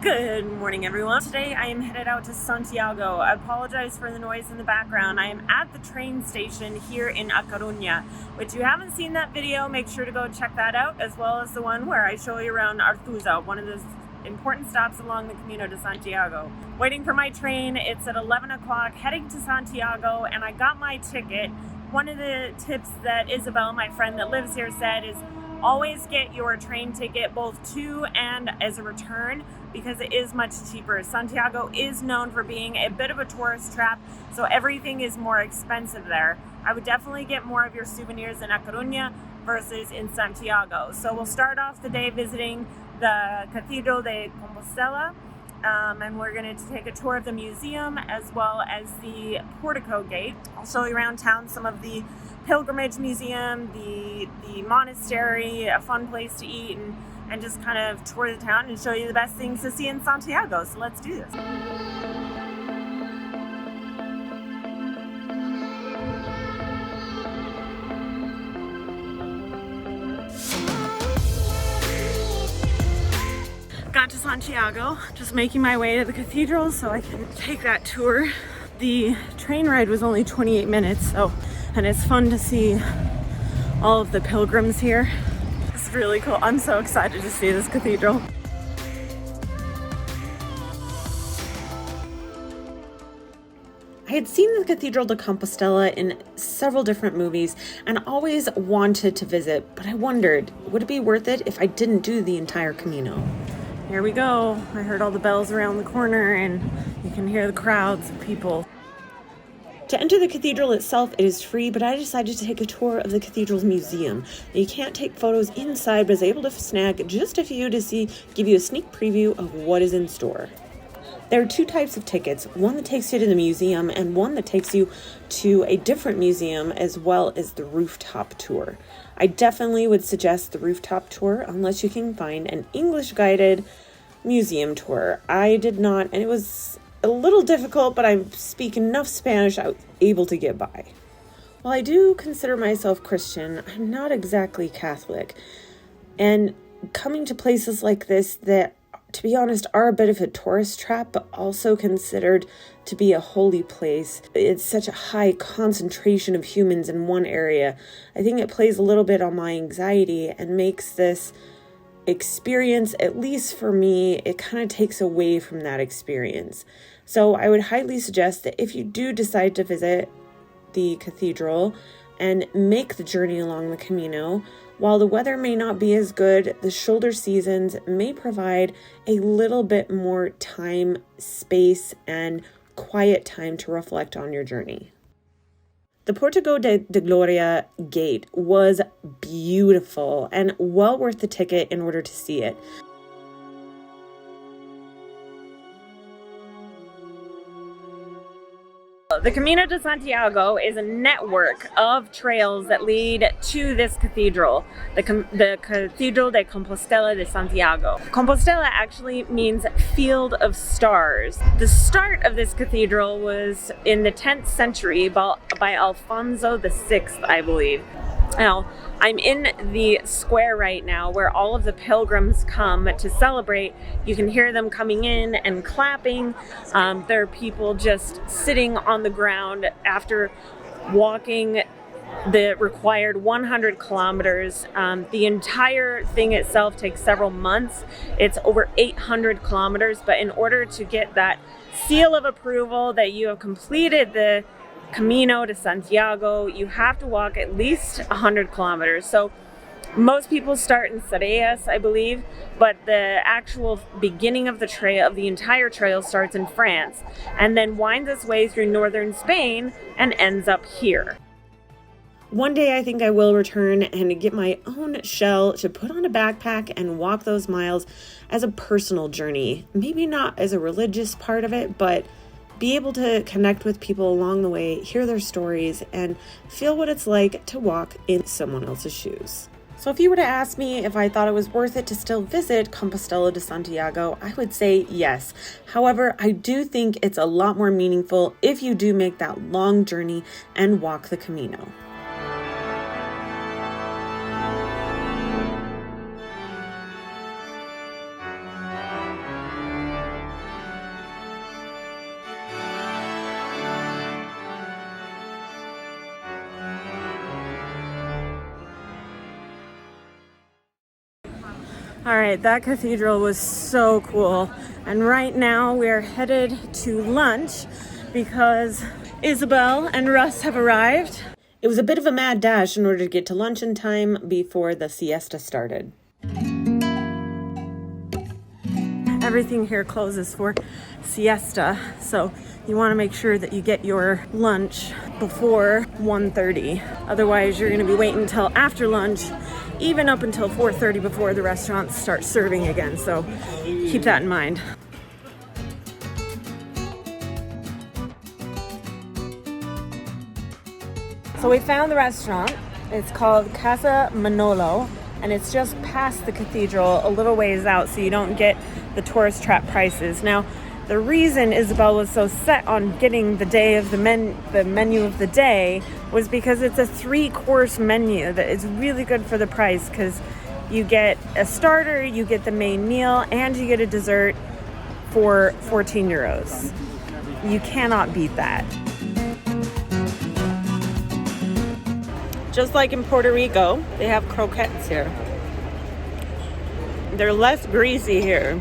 Good morning, everyone. Today I am headed out to Santiago. I apologize for the noise in the background. I am at the train station here in A Coruña, which if you haven't seen that video, make sure to go check that out, as well as the one where I show you around Artuza, one of the important stops along the Camino de Santiago. Waiting for my train. It's at 11 o'clock, heading to Santiago, and I got my ticket. One of the tips that Isabel, my friend that lives here, said is always get your train ticket both to and as a return, because it is much cheaper. Santiago is known for being a bit of a tourist trap, so everything is more expensive there. I would definitely get more of your souvenirs in A Coruña versus in Santiago. So we'll start off the day visiting the Cathedral de Compostela, and we're going to take a tour of the museum as well as the Portico gate. I'll show you around town some of the pilgrimage museum, the monastery, a fun place to eat, and just kind of tour the town and show you the best things to see in Santiago. So let's do this. Got to Santiago, just making my way to the cathedral so I can take that tour. The train ride was only 28 minutes, and it's fun to see all of the pilgrims here. It's really cool. I'm so excited to see this cathedral. I had seen the Cathedral de Compostela in several different movies and always wanted to visit, but I wondered, would it be worth it if I didn't do the entire Camino? Here we go. I heard all the bells around the corner and you can hear the crowds of people. To enter the cathedral itself, it is free, but I decided to take a tour of the cathedral's museum. You can't take photos inside, but I was able to snag just a few to give you a sneak preview of what is in store. There are two types of tickets, one that takes you to the museum and one that takes you to a different museum as well as the rooftop tour. I definitely would suggest the rooftop tour unless you can find an English guided museum tour. I did not, and it was a little difficult, but I speak enough Spanish I was able to get by. While I do consider myself Christian, I'm not exactly Catholic. And coming to places like this that, to be honest, are a bit of a tourist trap, but also considered to be a holy place. It's such a high concentration of humans in one area. I think it plays a little bit on my anxiety and makes this experience, at least for me, it kind of takes away from that experience. So I would highly suggest that if you do decide to visit the cathedral and make the journey along the Camino, while the weather may not be as good, the shoulder seasons may provide a little bit more time, space, and quiet time to reflect on your journey. The Portico de Gloria gate was beautiful and well worth the ticket in order to see it. The Camino de Santiago is a network of trails that lead to this cathedral, the Cathedral de Compostela de Santiago. Compostela actually means field of stars. The start of this cathedral was in the 10th century by Alfonso VI, I believe. Now, I'm in the square right now where all of the pilgrims come to celebrate. You can hear them coming in and clapping. There are people just sitting on the ground after walking the required 100 kilometers. The entire thing itself takes several months. It's over 800 kilometers, but in order to get that seal of approval that you have completed the Camino de Santiago, you have to walk at least 100 kilometers. So most people start in Reyes, I believe, but the actual beginning of the trail, of the entire trail, starts in France and then winds its way through northern Spain and ends up here. One day I think I will return and get my own shell to put on a backpack and walk those miles as a personal journey. Maybe not as a religious part of it, but be able to connect with people along the way, hear their stories, and feel what it's like to walk in someone else's shoes. So if you were to ask me if I thought it was worth it to still visit Compostela de Santiago, I would say yes. However, I do think it's a lot more meaningful if you do make that long journey and walk the Camino. All right, that cathedral was so cool. And right now we are headed to lunch because Isabel and Russ have arrived. It was a bit of a mad dash in order to get to lunch in time before the siesta started. Everything here closes for siesta, so you want to make sure that you get your lunch before 1:30. Otherwise, you're going to be waiting until after lunch, even up until 4:30 before the restaurants start serving again. So keep that in mind. So we found the restaurant. It's called Casa Manolo, and it's just past the cathedral, a little ways out, so you don't get the tourist trap prices. Now, the reason Isabel was so set on getting the menu of the day was because it's a 3-course menu that is really good for the price, because you get a starter, you get the main meal, and you get a dessert for 14 euros. You cannot beat that. Just like in Puerto Rico, they have croquettes here. They're less greasy here,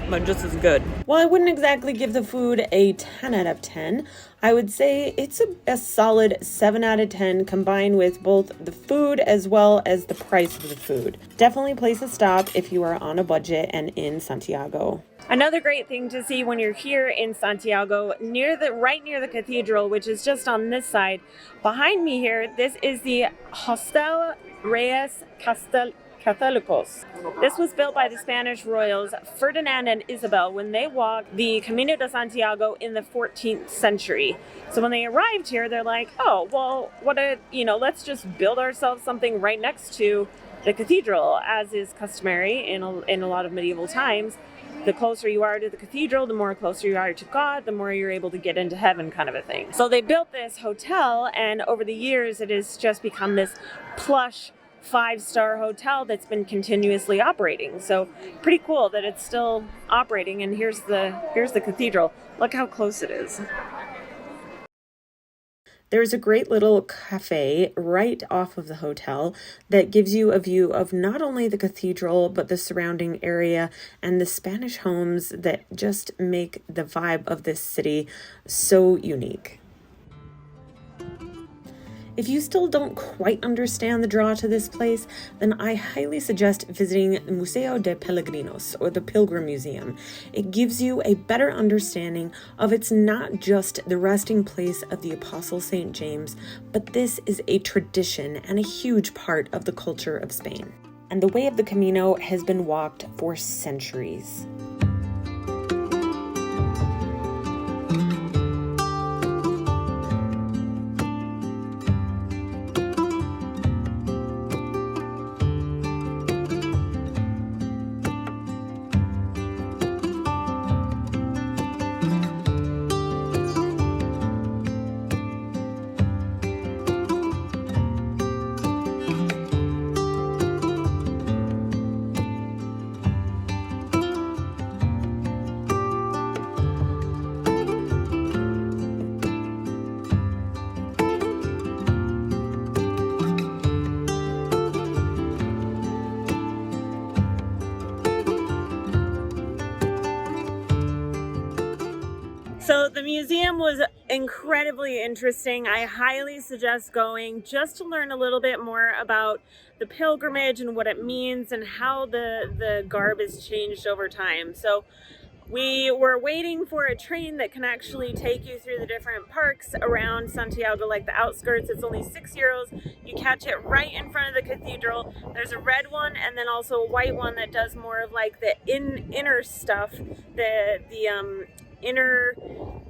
but just as good. Well, I wouldn't exactly give the food a 10 out of 10. I would say it's a solid 7 out of 10, combined with both the food as well as the price of the food. Definitely a place to stop if you are on a budget and in Santiago. Another great thing to see when you're here in Santiago, right near the cathedral, which is just on this side. Behind me here, this is the Hostal Reyes Catholicos. This was built by the Spanish royals Ferdinand and Isabel when they walked the Camino de Santiago in the 14th century. So when they arrived here, they're like, oh, well, let's just build ourselves something right next to the cathedral, as is customary in a lot of medieval times. The closer you are to the cathedral, the more closer you are to God, the more you're able to get into heaven, kind of a thing. So they built this hotel, and over the years, it has just become this plush 5-star hotel that's been continuously operating. So pretty cool that it's still operating. And here's the cathedral. Look how close it is. There's a great little cafe right off of the hotel that gives you a view of not only the cathedral, but the surrounding area and the Spanish homes that just make the vibe of this city so unique. If you still don't quite understand the draw to this place, then I highly suggest visiting the Museo de Pelligrinos, or the Pilgrim Museum. It gives you a better understanding of it's not just the resting place of the Apostle St. James, but this is a tradition and a huge part of the culture of Spain. And the way of the Camino has been walked for centuries. So the museum was incredibly interesting. I highly suggest going just to learn a little bit more about the pilgrimage and what it means and how the garb has changed over time. So we were waiting for a train that can actually take you through the different parks around Santiago, like the outskirts. It's only 6 euros. You catch it right in front of the cathedral. There's a red one and then also a white one that does more of like the inner stuff, the inner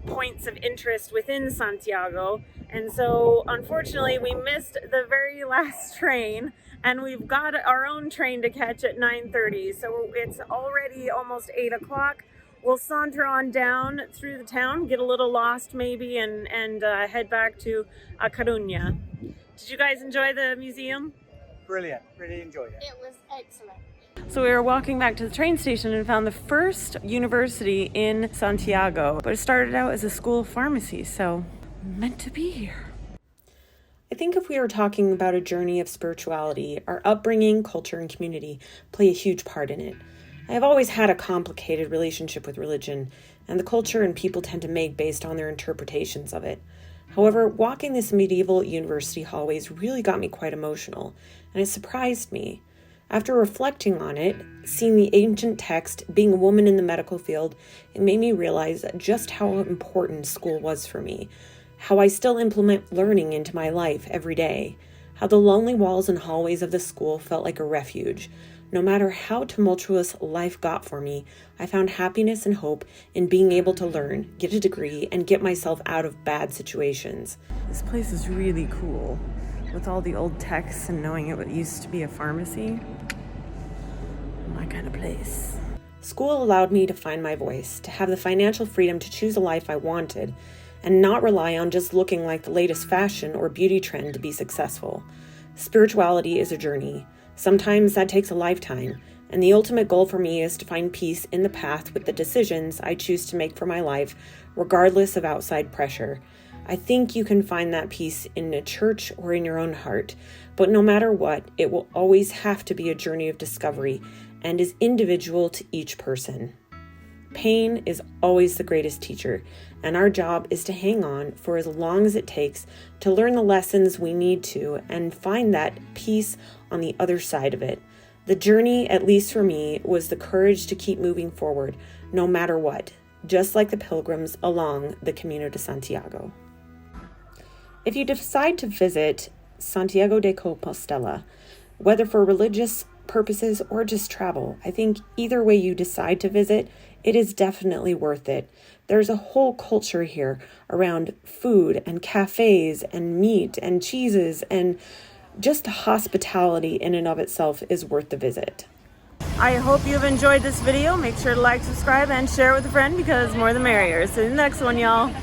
points of interest within Santiago. And so unfortunately we missed the very last train, and we've got our own train to catch at 9:30. So it's already almost 8 o'clock. We'll saunter on down through the town, get a little lost maybe, and head back to A Coruña. Did you guys enjoy the museum? Brilliant, really enjoyed it. It was excellent. So we were walking back to the train station and found the first university in Santiago, but it started out as a school of pharmacy, so meant to be here. I think if we are talking about a journey of spirituality, our upbringing, culture, and community play a huge part in it. I have always had a complicated relationship with religion, and the culture and people tend to make based on their interpretations of it. However, walking this medieval university hallways really got me quite emotional, and it surprised me. After reflecting on it, seeing the ancient text, being a woman in the medical field, it made me realize just how important school was for me, how I still implement learning into my life every day, how the lonely walls and hallways of the school felt like a refuge. No matter how tumultuous life got for me, I found happiness and hope in being able to learn, get a degree, and get myself out of bad situations. This place is really cool. With all the old texts and knowing it used to be a pharmacy. My kind of place. School allowed me to find my voice, to have the financial freedom to choose a life I wanted, and not rely on just looking like the latest fashion or beauty trend to be successful. Spirituality is a journey. Sometimes that takes a lifetime, and the ultimate goal for me is to find peace in the path with the decisions I choose to make for my life, regardless of outside pressure. I think you can find that peace in a church or in your own heart, but no matter what, it will always have to be a journey of discovery and is individual to each person. Pain is always the greatest teacher, and our job is to hang on for as long as it takes to learn the lessons we need to and find that peace on the other side of it. The journey, at least for me, was the courage to keep moving forward, no matter what, just like the pilgrims along the Camino de Santiago. If you decide to visit Santiago de Compostela, whether for religious purposes or just travel, I think either way you decide to visit, it is definitely worth it. There's a whole culture here around food and cafes and meat and cheeses, and just hospitality in and of itself is worth the visit. I hope you've enjoyed this video. Make sure to like, subscribe, and share it with a friend because more the merrier. See you in the next one, y'all.